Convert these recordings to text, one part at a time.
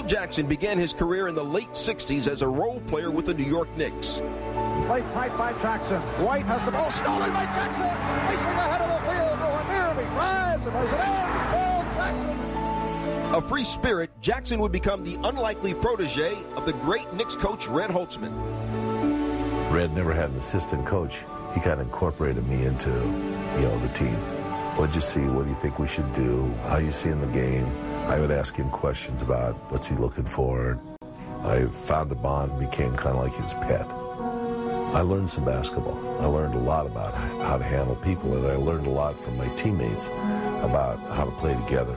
Phil Jackson began his career in the late 60s as a role player with the New York Knicks. Played tight by Jackson. White has the ball stolen by Jackson. Racing ahead of the field. Going near him. He drives and lays it in. Phil Jackson. A free spirit, Jackson would become the unlikely protege of the great Knicks coach Red Holtzman. Red never had an assistant coach. He kind of incorporated me into, the team. What'd you see? What do you think we should do? How you see in the game? I would ask him questions about what's he looking for. I found a bond, became kind of like his pet. I learned some basketball. I learned a lot about how to handle people, and I learned a lot from my teammates about how to play together.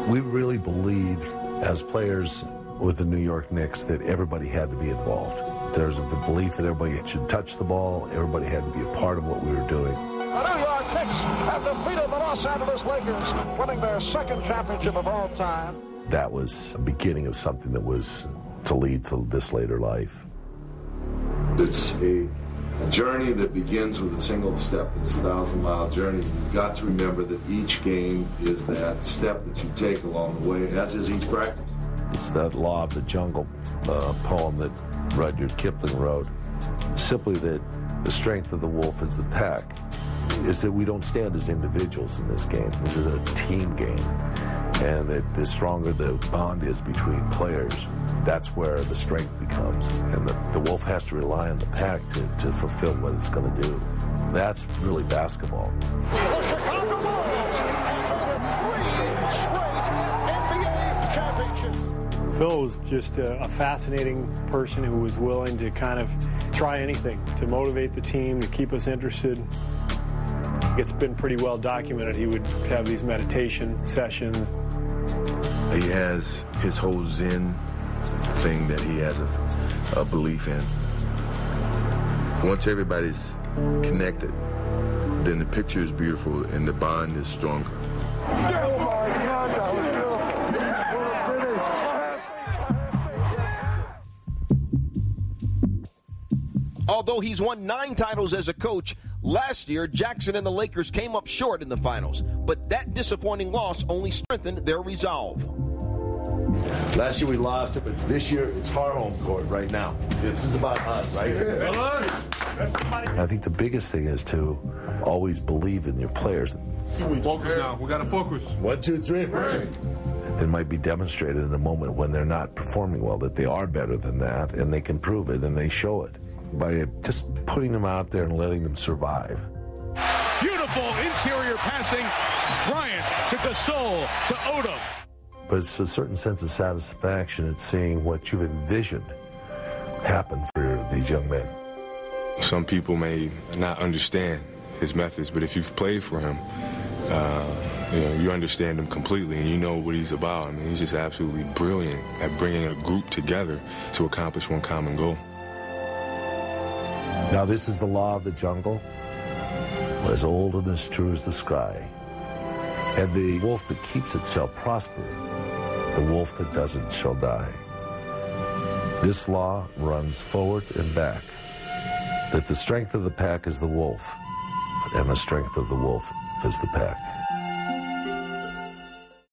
We really believed, as players with the New York Knicks, that everybody had to be involved. There's a belief that everybody should touch the ball, everybody had to be a part of what we were doing. The New York Knicks have defeated the Los Angeles Lakers, winning their second championship of all time. That was the beginning of something that was to lead to this later life. It's a journey that begins with a single step. It's a 1,000-mile journey. You've got to remember that each game is that step that you take along the way, as is each practice. It's that law of the jungle poem that Rudyard Kipling wrote. Simply that the strength of the wolf is the pack. Is that we don't stand as individuals in this game. This is a team game. And that the stronger the bond is between players, that's where the strength becomes. And the wolf has to rely on the pack to fulfill what it's going to do. That's really basketball. The Chicago Bulls have 3 straight NBA championships. Phil was just a fascinating person who was willing to kind of try anything to motivate the team, to keep us interested. It's been pretty well documented. He would have these meditation sessions. He has his whole Zen thing that he has a belief in. Once everybody's connected, then the picture is beautiful and the bond is stronger. Oh my God, that was Although he's won 9 titles as a coach, last year Jackson and the Lakers came up short in the finals. But that disappointing loss only strengthened their resolve. Last year we lost it, but this year it's our home court right now. This is about us, right? I think the biggest thing is to always believe in your players. Focus now. We got to focus. 1, 2, 3. Right. It might be demonstrated in a moment when they're not performing well that they are better than that, and they can prove it, and they show it by just putting them out there and letting them survive. Beautiful interior passing. Bryant to Gasol to Odom. But it's a certain sense of satisfaction in seeing what you've envisioned happen for these young men. Some people may not understand his methods, but if you've played for him, you understand him completely and you know what he's about. I mean, he's just absolutely brilliant at bringing a group together to accomplish one common goal. Now, this is the law of the jungle, as old and as true as the sky. And the wolf that keeps it shall prosper. The wolf that doesn't shall die. This law runs forward and back, that the strength of the pack is the wolf, and the strength of the wolf is the pack.